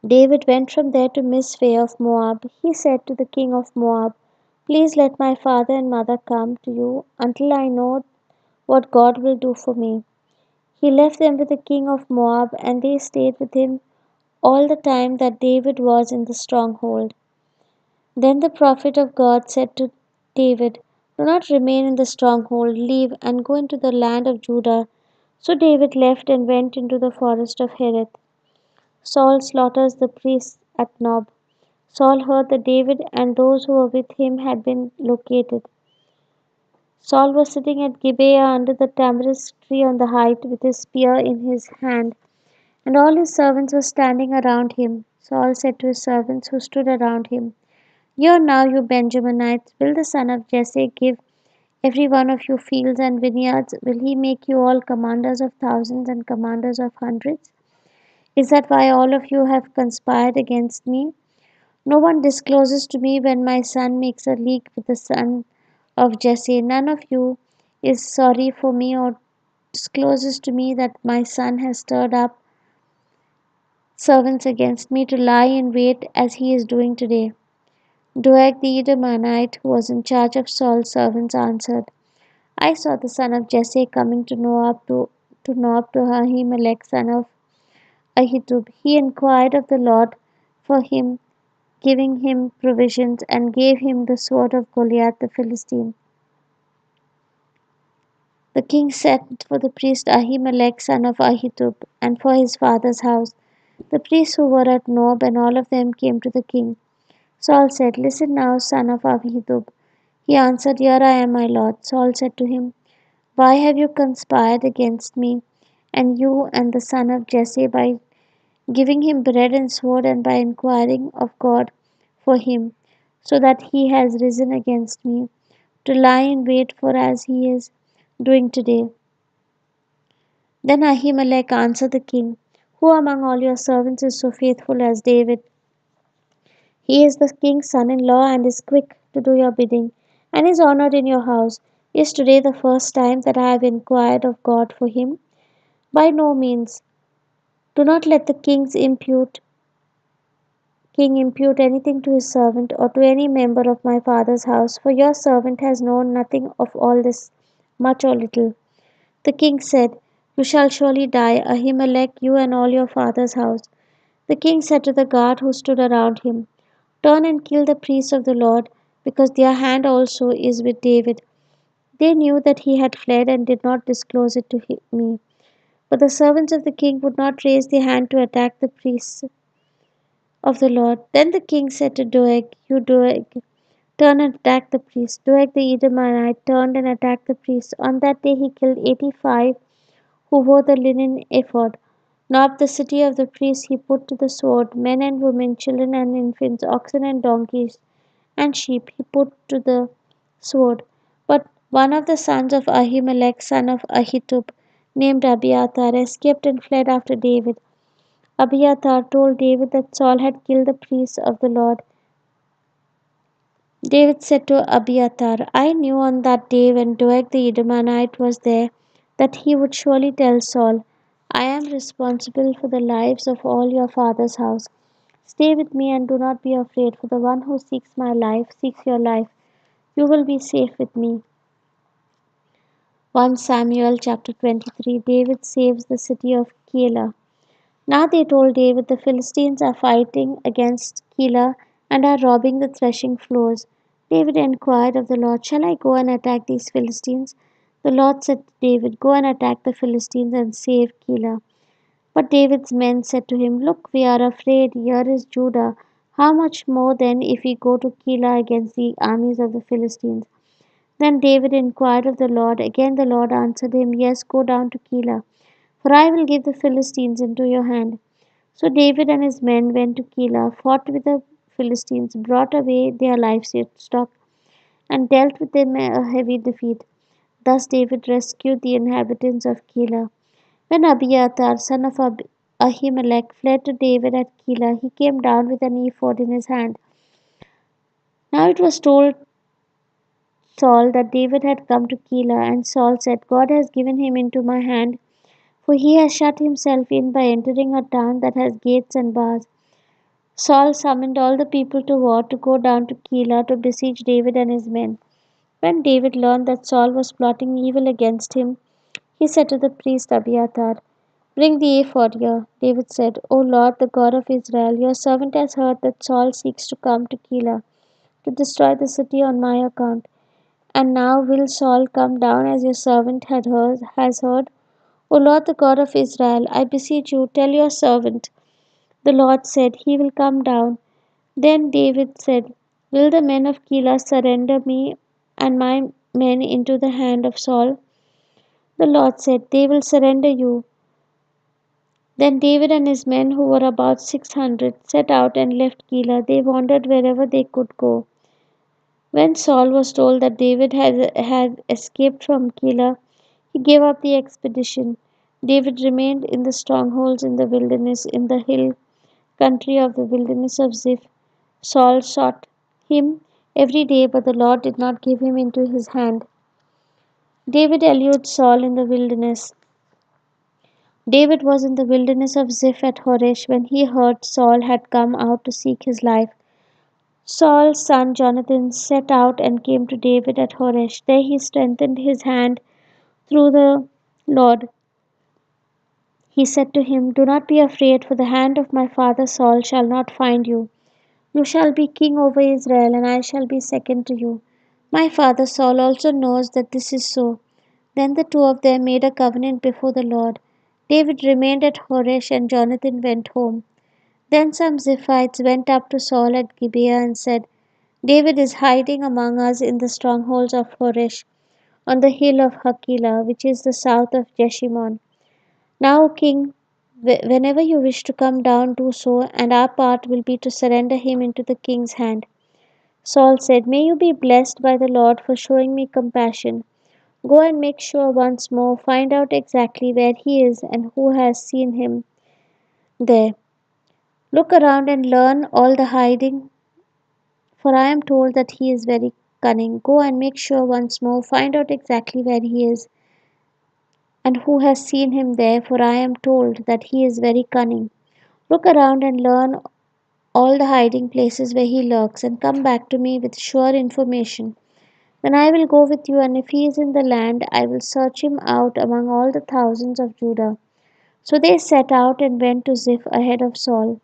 David went from there to Mizpeh of Moab. He said to the king of Moab, "Please let my father and mother come to you until I know what God will do for me." He left them with the king of Moab, and they stayed with him all the time that David was in the stronghold. Then the prophet of God said to David, "Do not remain in the stronghold, leave and go into the land of Judah." So David left and went into the forest of Hereth. Saul slaughters the priests at Nob. Saul heard that David and those who were with him had been located. Saul was sitting at Gibeah under the tamarisk tree on the height with his spear in his hand, and all his servants were standing around him. Saul said to his servants who stood around him, "Hear now, you Benjaminites, will the son of Jesse give every one of you fields and vineyards? Will he make you all commanders of thousands and commanders of hundreds? Is that why all of you have conspired against me? No one discloses to me when my son makes a league with the son of Jesse. None of you is sorry for me or discloses to me that my son has stirred up servants against me to lie in wait as he is doing today." Doeg the Edomite, who was in charge of Saul's servants, answered, "I saw the son of Jesse coming to Nob to Ahimelech, son of Ahitub. He inquired of the Lord for him, giving him provisions, and gave him the sword of Goliath the Philistine." The king sent for the priest Ahimelech, son of Ahitub, and for his father's house. The priests who were at Nob and all of them came to the king. Saul said, "Listen now, son of Ahitub." He answered, "Here I am, my lord." Saul said to him, "Why have you conspired against me and you and the son of Jesse by giving him bread and sword and by inquiring of God for him, so that he has risen against me to lie in wait for as he is doing today?" Then Ahimelech answered the king, "Who among all your servants is so faithful as David? He is the king's son-in-law and is quick to do your bidding, and is honored in your house. Is today the first time that I have inquired of God for him? By no means. Do not let the king impute anything to his servant or to any member of my father's house, for your servant has known nothing of all this, much or little." The king said, "You shall surely die, Ahimelech, you and all your father's house." The king said to the guard who stood around him, "Turn and kill the priests of the Lord, because their hand also is with David." They knew that he had fled and did not disclose it to me. But the servants of the king would not raise their hand to attack the priests of the Lord. Then the king said to Doeg, "You, Doeg, turn and attack the priests." Doeg the Edomite turned and attacked the priests. On that day he killed 85 who wore the linen ephod. Nob, the city of the priests, he put to the sword. Men and women, children and infants, oxen and donkeys, and sheep he put to the sword. But one of the sons of Ahimelech, son of Ahitub, named Abiathar, escaped and fled after David. Abiathar told David that Saul had killed the priests of the Lord. David said to Abiathar, "I knew on that day when Doeg the Edomite was there that he would surely tell Saul, 'I am responsible for the lives of all your father's house. Stay with me and do not be afraid, for the one who seeks my life seeks your life. You will be safe with me.'" 1 Samuel chapter 23. David saves the city of Keilah. Now they told David, "The Philistines are fighting against Keilah and are robbing the threshing floors." David inquired of the Lord, "Shall I go and attack these Philistines?" The Lord said to David, "Go and attack the Philistines and save Keilah." But David's men said to him, "Look, we are afraid. Here is Judah. How much more then if we go to Keilah against the armies of the Philistines?" Then David inquired of the Lord. Again the Lord answered him, "Yes, go down to Keilah, for I will give the Philistines into your hand." So David and his men went to Keilah, fought with the Philistines, brought away their livestock, and dealt with them a heavy defeat. Thus David rescued the inhabitants of Keilah. When Abiathar, son of Ahimelech, fled to David at Keilah, he came down with an ephod in his hand. Now it was told Saul that David had come to Keilah, and Saul said, "God has given him into my hand, for he has shut himself in by entering a town that has gates and bars." Saul summoned all the people to war to go down to Keilah to besiege David and his men. When David learned that Saul was plotting evil against him, he said to the priest Abiathar, "Bring the ephod here." David said, "O Lord, the God of Israel, your servant has heard that Saul seeks to come to Keilah to destroy the city on my account. And now will Saul come down as your servant has heard? O Lord, the God of Israel, I beseech you, tell your servant." The Lord said, "He will come down." Then David said, "Will the men of Keilah surrender me and my men into the hand of Saul?" The Lord said, "They will surrender you." Then David and his men, who were about 600, set out and left Keilah. They wandered wherever they could go. When Saul was told that David had escaped from Keilah, he gave up the expedition. David remained in the strongholds in the wilderness, in the hill country of the wilderness of Ziph. Saul sought him every day, but the Lord did not give him into his hand. David eludes Saul in the wilderness. David was in the wilderness of Ziph at Horesh when he heard Saul had come out to seek his life. Saul's son Jonathan set out and came to David at Horesh. There he strengthened his hand through the Lord. He said to him, "Do not be afraid, for the hand of my father Saul shall not find you. You shall be king over Israel, and I shall be second to you. My father Saul also knows that this is so." Then the two of them made a covenant before the Lord. David remained at Horesh and Jonathan went home. Then some Ziphites went up to Saul at Gibeah and said, David is hiding among us in the strongholds of Horesh on the hill of Hakilah, which is the south of Jeshimon. Now, King, whenever you wish to come down, do so, and our part will be to surrender him into the king's hand. Saul said, May you be blessed by the Lord for showing me compassion. Go and make sure once more, find out exactly where he is and who has seen him there. Look around and learn all the hiding, for I am told that he is very cunning. Go and make sure once more, find out exactly where he is and who has seen him there, for I am told that he is very cunning. Look around and learn all the hiding places where he lurks, and come back to me with sure information. Then I will go with you, and if he is in the land, I will search him out among all the thousands of Judah. So they set out and went to Ziph ahead of Saul.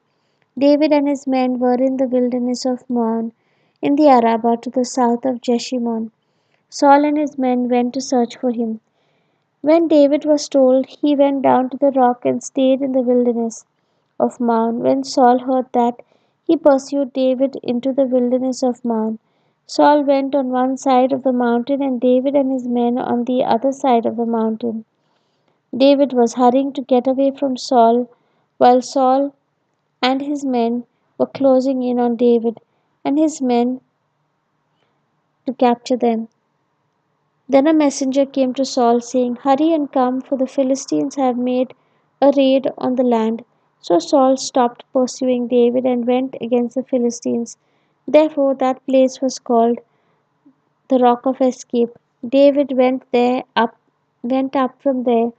David and his men were in the wilderness of Maon, in the Arabah to the south of Jeshimon. Saul and his men went to search for him. When David was told, he went down to the rock and stayed in the wilderness of Maon. When Saul heard that, he pursued David into the wilderness of Maon. Saul went on one side of the mountain and David and his men on the other side of the mountain. David was hurrying to get away from Saul, while Saul and his men were closing in on David and his men to capture them. Then a messenger came to Saul, saying, Hurry and come, for the Philistines have made a raid on the land. So Saul stopped pursuing David and went against the Philistines. Therefore that place was called the Rock of Escape. David went up from there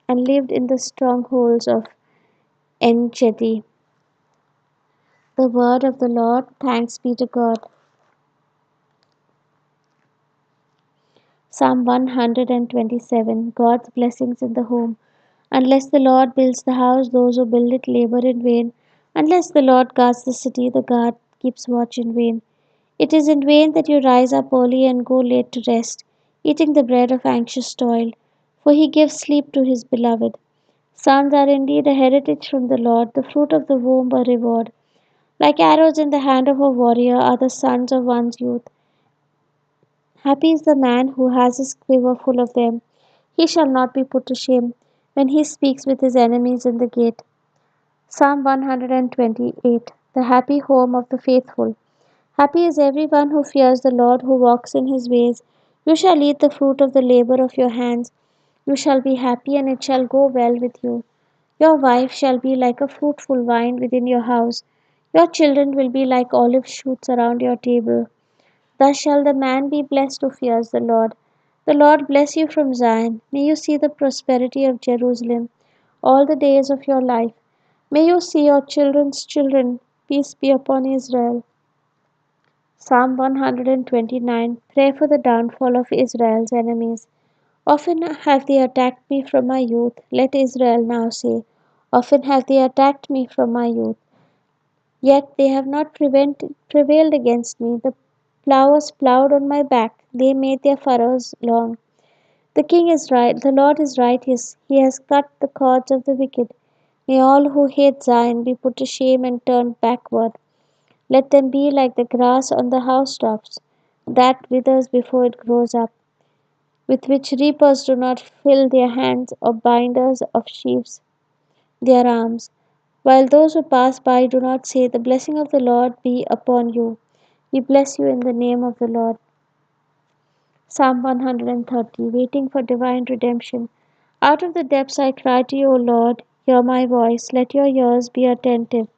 and lived in the strongholds of En-Gedi. The word of the Lord. Thanks be to God. Psalm 127. God's blessings in the home. Unless the Lord builds the house, those who build it labor in vain. Unless the Lord guards the city, the guard keeps watch in vain. It is in vain that you rise up early and go late to rest, eating the bread of anxious toil, for he gives sleep to his beloved. Sons are indeed a heritage from the Lord, the fruit of the womb a reward. Like arrows in the hand of a warrior are the sons of one's youth. Happy is the man who has his quiver full of them. He shall not be put to shame when he speaks with his enemies in the gate. Psalm 128. The happy home of the faithful. Happy is everyone who fears the Lord, who walks in his ways. You shall eat the fruit of the labor of your hands. You shall be happy, and it shall go well with you. Your wife shall be like a fruitful vine within your house. Your children will be like olive shoots around your table. Thus shall the man be blessed who fears the Lord. The Lord bless you from Zion. May you see the prosperity of Jerusalem all the days of your life. May you see your children's children. Peace be upon Israel. Psalm 129. Pray for the downfall of Israel's enemies. Often have they attacked me from my youth. Let Israel now say, Often have they attacked me from my youth. Yet they have not prevailed against me. The plowers plowed on my back. They made their furrows long. The king is right. The Lord is righteous. He has cut the cords of the wicked. May all who hate Zion be put to shame and turned backward. Let them be like the grass on the housetops, that withers before it grows up, with which reapers do not fill their hands, or binders of sheaves their arms. While those who pass by do not say, The blessing of the Lord be upon you. We bless you in the name of the Lord. Psalm 130. Waiting for divine redemption. Out of the depths I cry to you, O Lord, hear my voice. Let your ears be attentive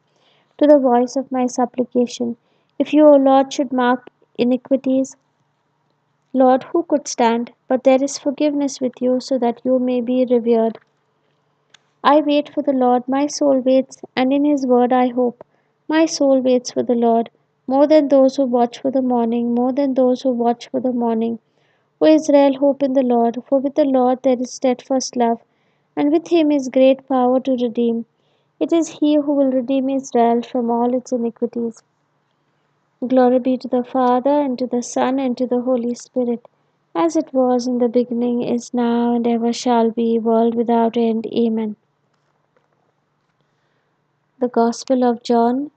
to the voice of my supplication. If you, O Lord, should mark iniquities, Lord, who could stand? But there is forgiveness with you, so that you may be revered. I wait for the Lord, my soul waits, and in his word I hope. My soul waits for the Lord, more than those who watch for the morning, more than those who watch for the morning. O Israel, hope in the Lord, for with the Lord there is steadfast love, and with him is great power to redeem. It is he who will redeem Israel from all its iniquities. Glory be to the Father, and to the Son, and to the Holy Spirit, as it was in the beginning, is now, and ever shall be, world without end. Amen. The Gospel of John,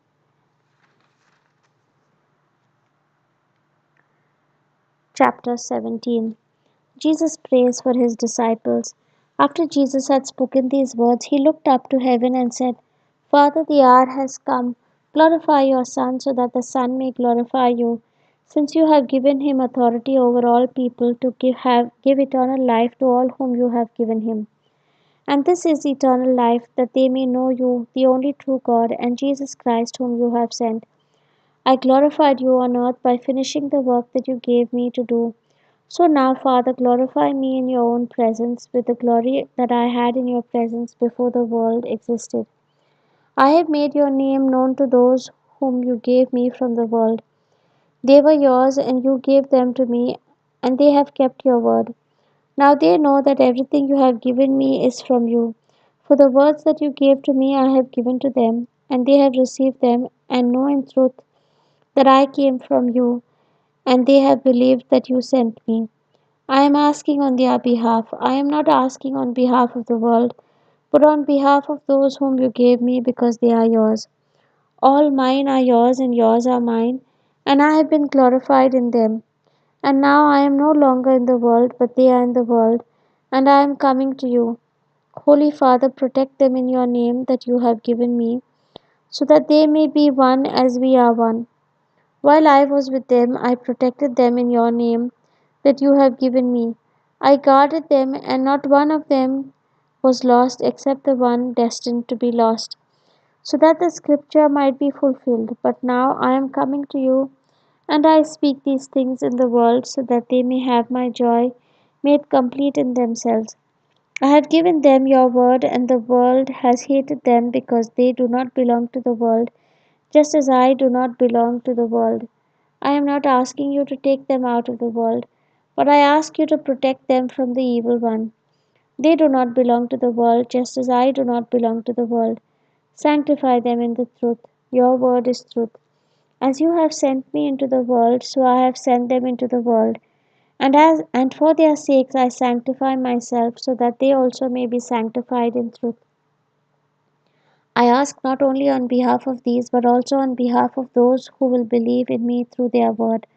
chapter 17. Jesus prays for his disciples. After Jesus had spoken these words, he looked up to heaven and said, Father, the hour has come. Glorify your Son, so that the Son may glorify you, since you have given him authority over all people to give eternal life to all whom you have given him. And this is eternal life, that they may know you, the only true God, and Jesus Christ, whom you have sent. I glorified you on earth by finishing the work that you gave me to do. So now, Father, glorify me in your own presence with the glory that I had in your presence before the world existed. I have made your name known to those whom you gave me from the world. They were yours, and you gave them to me, and they have kept your word. Now they know that everything you have given me is from you. For the words that you gave to me I have given to them, and they have received them, and know in truth that I came from you, and they have believed that you sent me. I am asking on their behalf. I am not asking on behalf of the world, but on behalf of those whom you gave me, because they are yours. All mine are yours, and yours are mine, and I have been glorified in them. And now I am no longer in the world, but they are in the world, and I am coming to you. Holy Father, protect them in your name that you have given me, so that they may be one as we are one. While I was with them, I protected them in your name that you have given me. I guarded them, and not one of them was lost except the one destined to be lost, so that the scripture might be fulfilled. But now I am coming to you, and I speak these things in the world, so that they may have my joy made complete in themselves. I have given them your word, and the world has hated them because they do not belong to the world, just as I do not belong to the world. I am not asking you to take them out of the world, but I ask you to protect them from the evil one. They do not belong to the world, just as I do not belong to the world. Sanctify them in the truth. Your word is truth. As you have sent me into the world, so I have sent them into the world. And for their sakes I sanctify myself, so that they also may be sanctified in truth. I ask not only on behalf of these, but also on behalf of those who will believe in me through their word,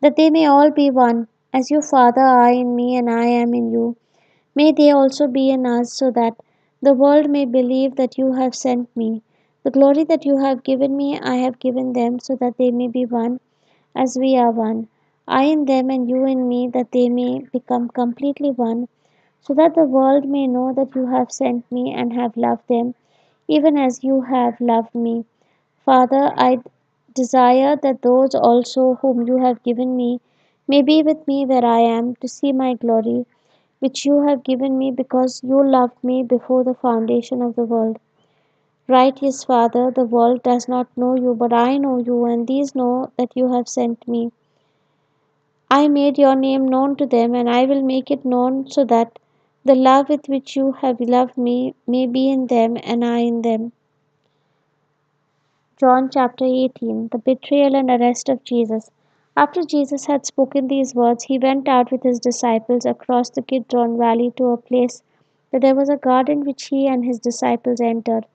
that they may all be one, as you, Father, are in me and I am in you. May they also be in us, so that the world may believe that you have sent me. The glory that you have given me, I have given them, so that they may be one, as we are one. I in them and you in me, that they may become completely one, so that the world may know that you have sent me and have loved them, even as you have loved me. Father, I desire that those also whom you have given me may be with me where I am, to see my glory, which you have given me because you loved me before the foundation of the world. Right, yes, Father, the world does not know you, but I know you, and these know that you have sent me. I made your name known to them, and I will make it known, so that the love with which you have loved me may be in them, and I in them. John chapter 18. The betrayal and arrest of Jesus. After Jesus had spoken these words, he went out with his disciples across the Kidron valley to a place where there was a garden which he and his disciples entered.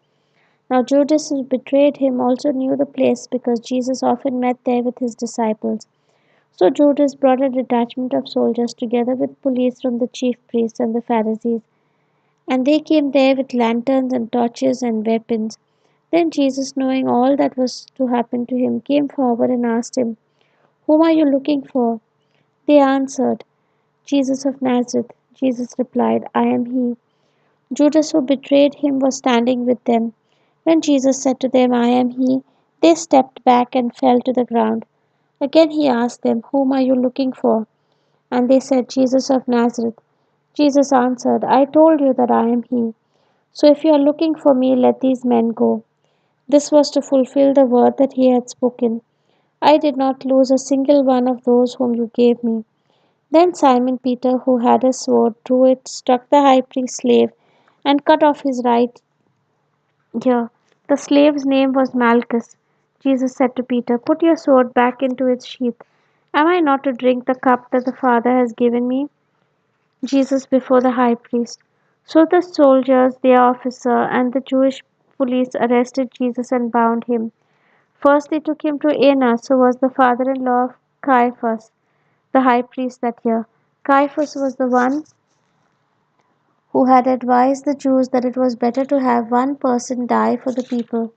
Now Judas, who betrayed him, also knew the place, because Jesus often met there with his disciples. So Judas brought a detachment of soldiers together with police from the chief priests and the Pharisees, and they came there with lanterns and torches and weapons. Then Jesus, knowing all that was to happen to him, came forward and asked him, Whom are you looking for? They answered, Jesus of Nazareth. Jesus replied, I am he. Judas, who betrayed him, was standing with them. When Jesus said to them, I am he, they stepped back and fell to the ground. Again he asked them, Whom are you looking for? And they said, Jesus of Nazareth. Jesus answered, I told you that I am he. So if you are looking for me, let these men go. This was to fulfill the word that he had spoken. I did not lose a single one of those whom you gave me. Then Simon Peter, who had a sword, drew it, struck the high priest's slave, and cut off his right ear. The slave's name was Malchus. Jesus said to Peter, Put your sword back into its sheath. Am I not to drink the cup that the Father has given me? Jesus before the high priest. So the soldiers, their officer, and the Jewish police arrested Jesus and bound him. First they took him to Annas, who was the father-in-law of Caiaphas, the high priest that year. Caiaphas was the one who had advised the Jews that it was better to have one person die for the people.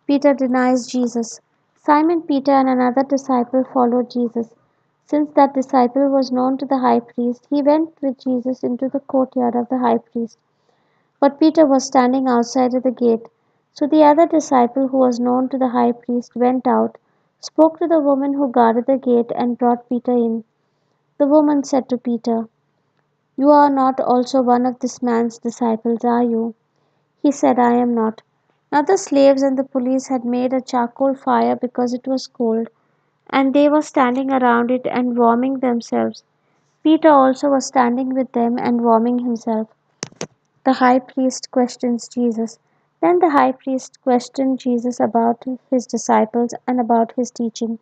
Peter denies Jesus. Simon Peter and another disciple followed Jesus. Since that disciple was known to the high priest, he went with Jesus into the courtyard of the high priest. But Peter was standing outside at the gate. So the other disciple, who was known to the high priest, went out, spoke to the woman who guarded the gate, and brought Peter in. The woman said to Peter, "You are not also one of this man's disciples, are you?" He said, "I am not." Now the slaves and the police had made a charcoal fire because it was cold, and they were standing around it and warming themselves. Peter also was standing with them and warming himself. The high priest questions Jesus. Then the high priest questioned Jesus about his disciples and about his teaching.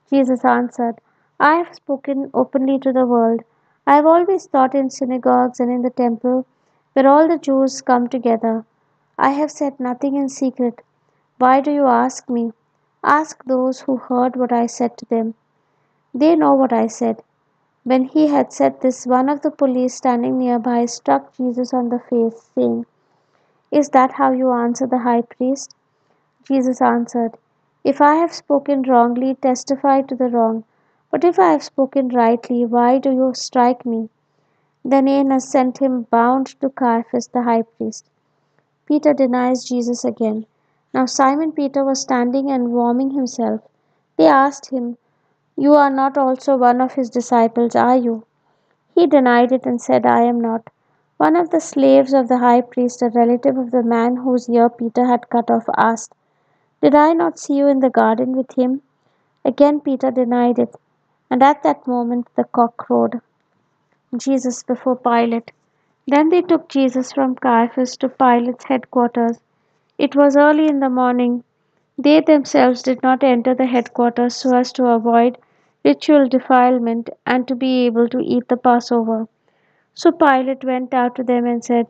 Jesus answered, "I have spoken openly to the world. I have always taught in synagogues and in the temple, where all the Jews come together. I have said nothing in secret. Why do you ask me? Ask those who heard what I said to them. They know what I said." When he had said this, one of the police standing nearby struck Jesus on the face, saying, "Is that how you answer the high priest?" Jesus answered, "If I have spoken wrongly, testify to the wrong. But if I have spoken rightly, why do you strike me?" Then Annas sent him bound to Caiaphas the high priest. Peter denies Jesus again. Now Simon Peter was standing and warming himself. They asked him, "You are not also one of his disciples, are you?" He denied it and said, "I am not." One of the slaves of the high priest, a relative of the man whose ear Peter had cut off, asked, "Did I not see you in the garden with him?" Again Peter denied it, and at that moment the cock crowed. Jesus before Pilate. Then they took Jesus from Caiaphas to Pilate's headquarters. It was early in the morning. They themselves did not enter the headquarters so as to avoid ritual defilement and to be able to eat the Passover. So Pilate went out to them and said,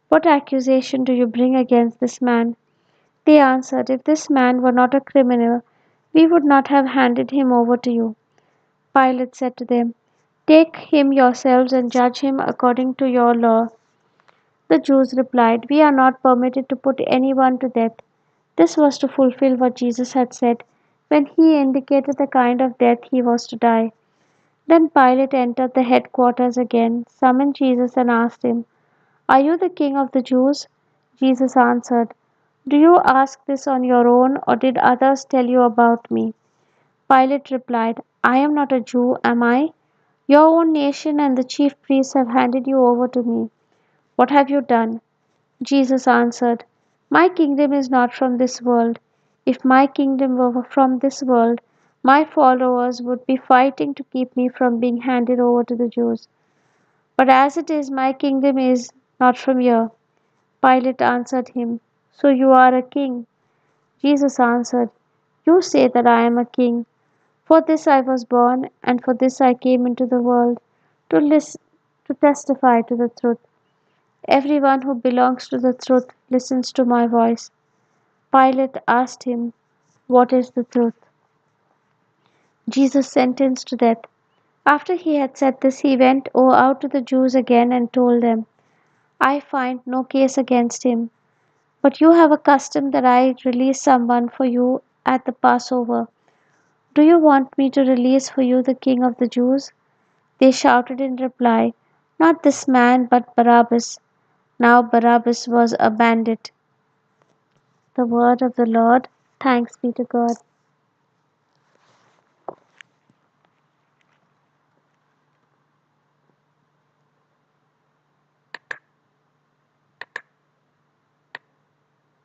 "What accusation do you bring against this man?" They answered, "If this man were not a criminal, we would not have handed him over to you." Pilate said to them, "Take him yourselves and judge him according to your law." The Jews replied, "We are not permitted to put anyone to death." This was to fulfill what Jesus had said when he indicated the kind of death he was to die. Then Pilate entered the headquarters again, summoned Jesus, and asked him, "Are you the king of the Jews?" Jesus answered, "Do you ask this on your own, or did others tell you about me?" Pilate replied, "I am not a Jew, am I? Your own nation and the chief priests have handed you over to me. What have you done?" Jesus answered, "My kingdom is not from this world. If my kingdom were from this world, my followers would be fighting to keep me from being handed over to the Jews. But as it is, my kingdom is not from here." Pilate answered him, "So you are a king?" Jesus answered, "You say that I am a king. For this I was born, and for this I came into the world, to to testify to the truth. Everyone who belongs to the truth listens to my voice." Pilate asked him, "What is the truth?" Jesus sentenced to death. After he had said this, he went out to the Jews again and told them, "I find no case against him. But you have a custom that I release someone for you at the Passover. Do you want me to release for you the king of the Jews?" They shouted in reply, "Not this man, but Barabbas." Now Barabbas was a bandit. The word of the Lord. Thanks be to God.